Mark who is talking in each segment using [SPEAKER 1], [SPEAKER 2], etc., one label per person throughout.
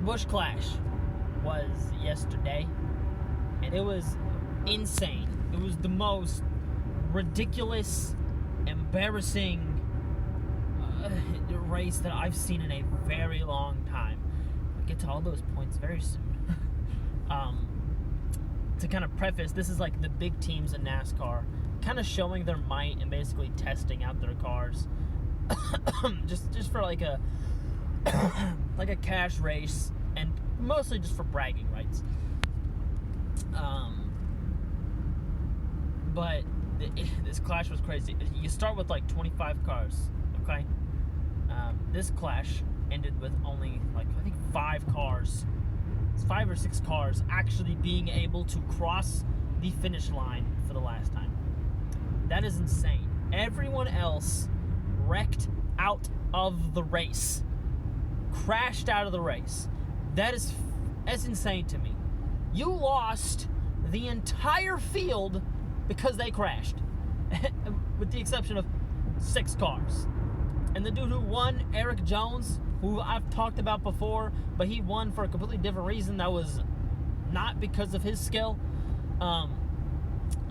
[SPEAKER 1] Busch Clash was yesterday, and it was insane. It was the most ridiculous, embarrassing race that I've seen in a very long time. We'll get to all those points very soon. To kind of preface, this is like the big teams in NASCAR kind of showing their might and basically testing out their cars just for like a like a cash race, and mostly just for bragging rights. But this clash was crazy. You start with like 25 cars, okay? This clash ended with only like, I think 5 cars. It's 5 or 6 cars actually being able to cross the finish line for the last time. That is insane. Everyone else wrecked out of the race. Crashed out of the race. That's insane to me. You lost the entire field because they crashed. With the exception of 6 cars. And the dude who won, Eric Jones, who I've talked about before, but he won for a completely different reason that was not because of his skill.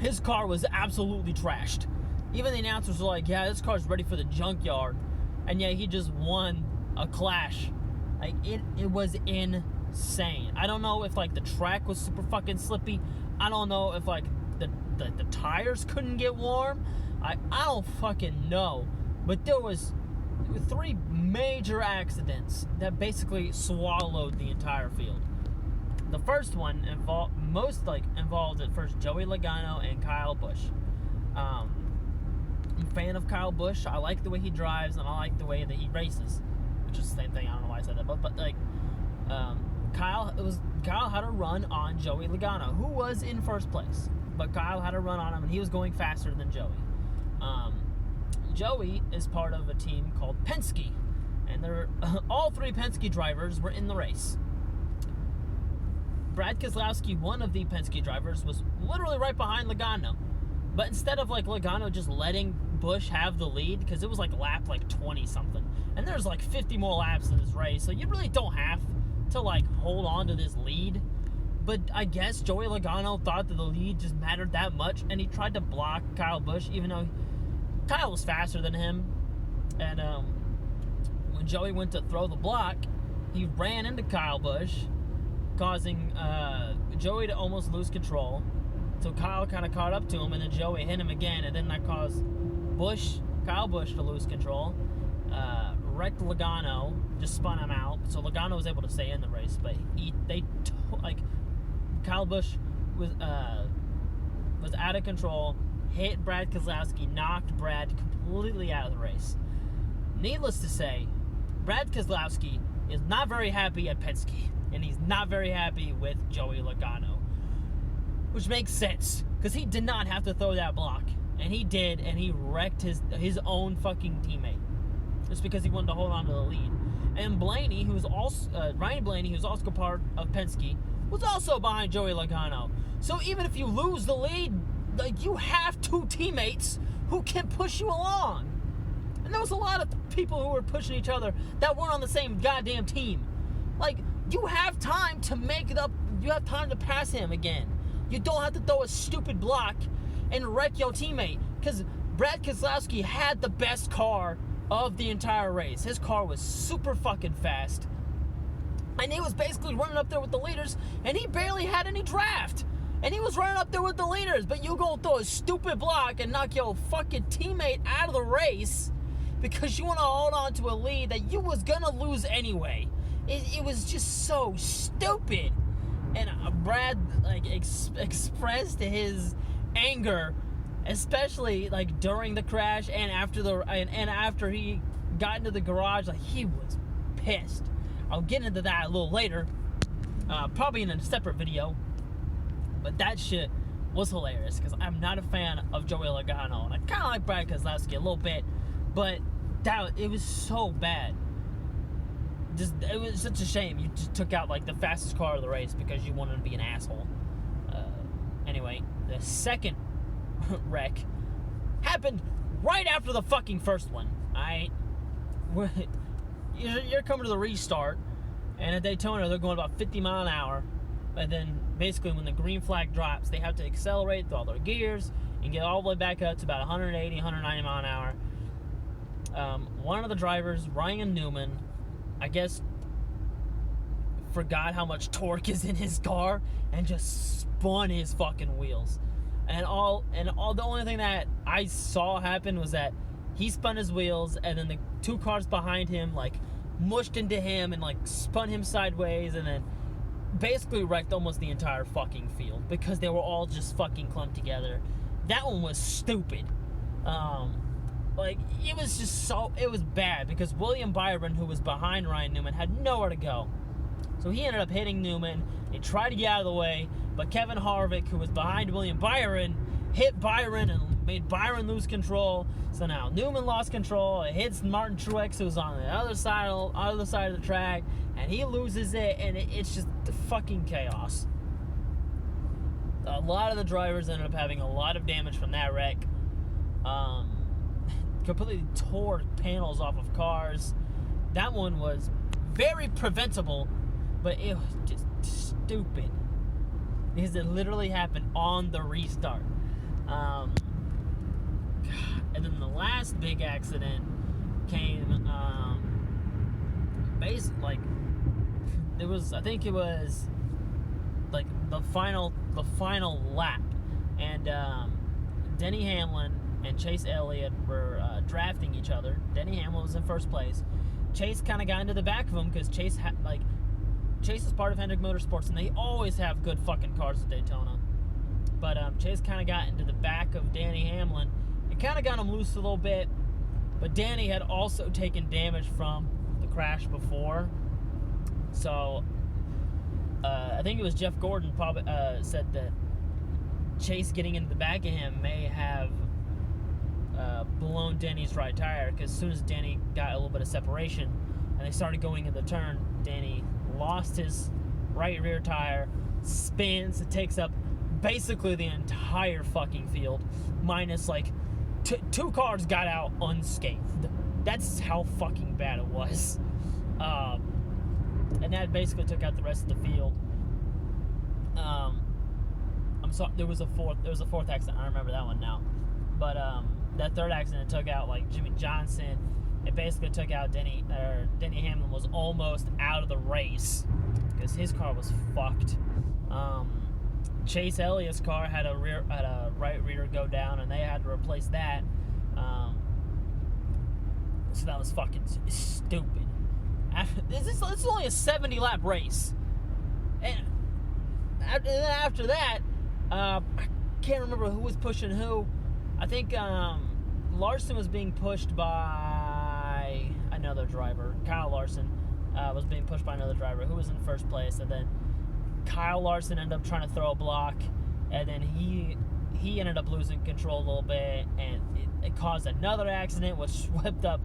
[SPEAKER 1] His car was absolutely trashed. Even the announcers were like, yeah, this car's ready for the junkyard. And yeah, he just won a clash. Like, it was insane. I don't know if, like, the track was super fucking slippy. I don't know if, like, the tires couldn't get warm. I don't fucking know. But there was 3 major accidents that basically swallowed the entire field. The first one involved at first Joey Logano and Kyle Busch. I'm a fan of Kyle Busch. I like the way he drives, and I like the way that he races, which is the same thing. I don't know why I said that, but like Kyle had a run on Joey Logano, who was in first place, but Kyle had a run on him, and he was going faster than Joey. Joey is part of a team called Penske, and all 3 Penske drivers were in the race. Brad Keselowski, one of the Penske drivers, was literally right behind Logano. But instead of like Logano just letting Busch have the lead, because it was like lap like 20 something, and there's like 50 more laps in this race, so you really don't have to like hold on to this lead. But I guess Joey Logano thought that the lead just mattered that much, and he tried to block Kyle Busch, even though Kyle was faster than him. And when Joey went to throw the block, he ran into Kyle Busch, causing Joey to almost lose control. So Kyle kind of caught up to him, and then Joey hit him again, and then that caused Kyle Busch to lose control. Wrecked Logano, just spun him out. So Logano was able to stay in the race, but Kyle Busch was out of control, hit Brad Keselowski, knocked Brad completely out of the race. Needless to say, Brad Keselowski is not very happy at Penske, and he's not very happy with Joey Logano, which makes sense, because he did not have to throw that block, and he did, and he wrecked his own fucking teammate, just because he wanted to hold on to the lead. And Blaney, Ryan Blaney, who's also part of Penske, was also behind Joey Logano. So even if you lose the lead, like, you have 2 teammates who can push you along. And there was a lot of people who were pushing each other that weren't on the same goddamn team. Like, you have time to make it up. You have time to pass him again. You don't have to throw a stupid block and wreck your teammate. Because Brad Keselowski had the best car of the entire race. His car was super fucking fast. And he was basically running up there with the leaders, and he barely had any draft. And he was running up there with the leaders, but you go throw a stupid block and knock your fucking teammate out of the race because you want to hold on to a lead that you was going to lose anyway. It was just so stupid. And Brad expressed his anger, especially like during the crash and after he got into the garage. Like, he was pissed. I'll get into that a little later, probably in a separate video. But that shit was hilarious, because I'm not a fan of Joey Logano, and I kind of like Brad Keselowski a little bit, but it was so bad. It was such a shame you just took out like the fastest car of the race because you wanted to be an asshole. Anyway, the second wreck happened right after the fucking first one. You're coming to the restart, And at Daytona, they're going about 50 mile an hour. And then basically when the green flag drops, they have to accelerate through all their gears and get all the way back up to about 180, 190 mile an hour. One of the drivers, Ryan Newman, I guess forgot how much torque is in his car and just spun his fucking wheels. And the only thing that I saw happen was that he spun his wheels, and then the two cars behind him like mushed into him and like spun him sideways, and then basically wrecked almost the entire fucking field because they were all just fucking clumped together. That one was stupid. Like, it was bad because William Byron, who was behind Ryan Newman, had nowhere to go. So he ended up hitting Newman. He tried to get out of the way, but Kevin Harvick, who was behind William Byron, hit Byron and made Byron lose control. So now Newman lost control. It hits Martin Truex, who was on the other side of the track, and he loses it, and it's just fucking chaos. A lot of the drivers ended up having a lot of damage from that wreck. Completely tore panels off of cars. That one was very preventable, but it was just stupid because it literally happened on the restart. And then the last big accident came I think it was like the final lap, and Denny Hamlin and Chase Elliott were drafting each other. Denny Hamlin was in first place. Chase kind of got into the back of him because Chase is part of Hendrick Motorsports, and they always have good fucking cars at Daytona. But Chase kind of got into the back of Danny Hamlin. It kind of got him loose a little bit, but Danny had also taken damage from the crash before. So I think it was Jeff Gordon probably said that Chase getting into the back of him may have blown Danny's right tire, because as soon as Danny got a little bit of separation and they started going in the turn, Danny lost his right rear tire, spins, it takes up basically the entire fucking field, minus like two cars got out unscathed. That's how fucking bad it was. And that basically took out the rest of the field. I'm sorry, there was a fourth accident. I remember that one now. But that third accident took out like Jimmy Johnson. It basically took out Denny Hamlin was almost out of the race because his car was fucked. Chase Elliott's car had a right rear go down, and they had to replace that. So that was fucking stupid. This is only a 70 lap race, and after that, I can't remember who was pushing who. I think Larson was being pushed by another driver. Kyle Larson was being pushed by another driver who was in first place, and then Kyle Larson ended up trying to throw a block, and then he ended up losing control a little bit, and it caused another accident which swept up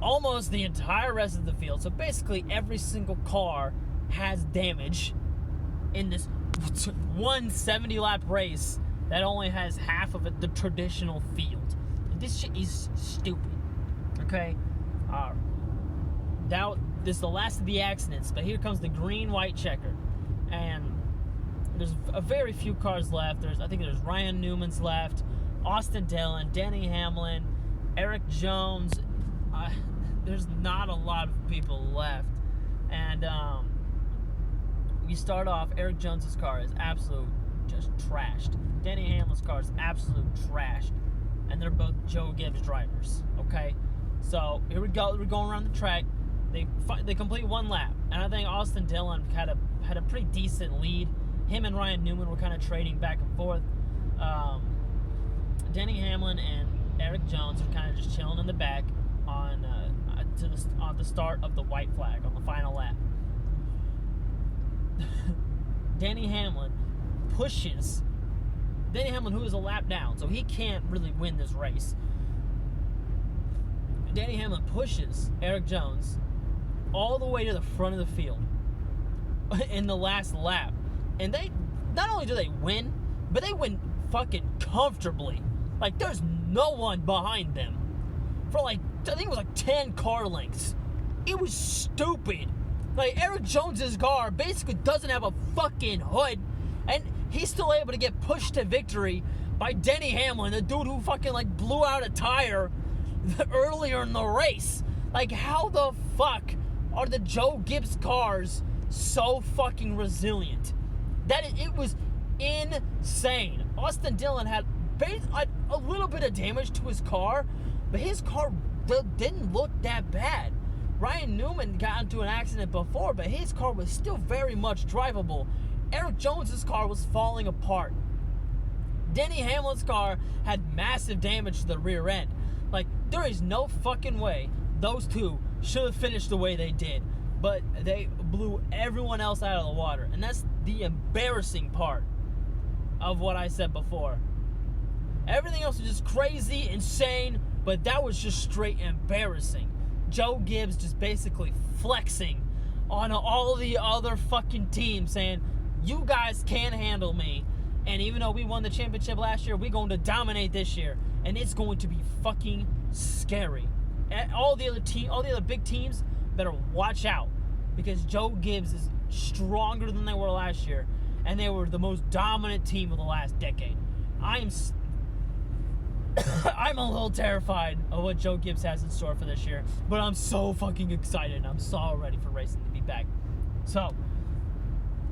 [SPEAKER 1] almost the entire rest of the field. So basically every single car has damage in this 170 lap race that only has half of it, the traditional field. This shit is stupid. Okay? This is the last of the accidents, but here comes the green-white checker. And there's a very few cars left. I think there's Ryan Newman's left, Austin Dillon, Denny Hamlin, Eric Jones. There's not a lot of people left. And you start off, Eric Jones's car is absolute just trashed. Denny Hamlin's car is absolute trashed. And they're both Joe Gibbs drivers. Okay? So here we go. We're going around the track. They complete one lap. And I think Austin Dillon had a pretty decent lead. Him and Ryan Newman were kind of trading back and forth. Denny Hamlin and Eric Jones are kind of just chilling in the back on the start of the white flag on the final lap. Denny Hamlin, who is a lap down, so he can't really win this race. Denny Hamlin pushes Eric Jones all the way to the front of the field in the last lap. And they, not only do they win, but they win fucking comfortably. Like, there's no one behind them. For like, I think it was like 10 car lengths. It was stupid. Like, Eric Jones's car basically doesn't have a fucking hood, and he's still able to get pushed to victory by Denny Hamlin, the dude who fucking, like, blew out a tire earlier in the race. Like, how the fuck are the Joe Gibbs cars so fucking resilient? It was insane. Austin Dillon had a little bit of damage to his car, but his car didn't look that bad. Ryan Newman got into an accident before, but his car was still very much drivable. Eric Jones's car was falling apart. Denny Hamlin's car had massive damage to the rear end. Like, there is no fucking way those two should have finished the way they did, but they blew everyone else out of the water. And that's the embarrassing part of what I said before. Everything else was just crazy, insane, but that was just straight embarrassing. Joe Gibbs just basically flexing on all the other fucking teams, saying, you guys can't handle me, and even though we won the championship last year, we're going to dominate this year, and it's going to be fucking scary. All the other big teams better watch out, because Joe Gibbs is stronger than they were last year, and they were the most dominant team of the last decade. I'm a little terrified of what Joe Gibbs has in store for this year, but I'm so fucking excited, and I'm so ready for racing to be back. So,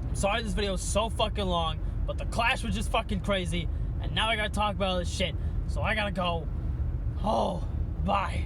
[SPEAKER 1] I'm sorry this video is so fucking long, but the Clash was just fucking crazy, and now I gotta talk about all this shit, so I gotta go. Oh, bye.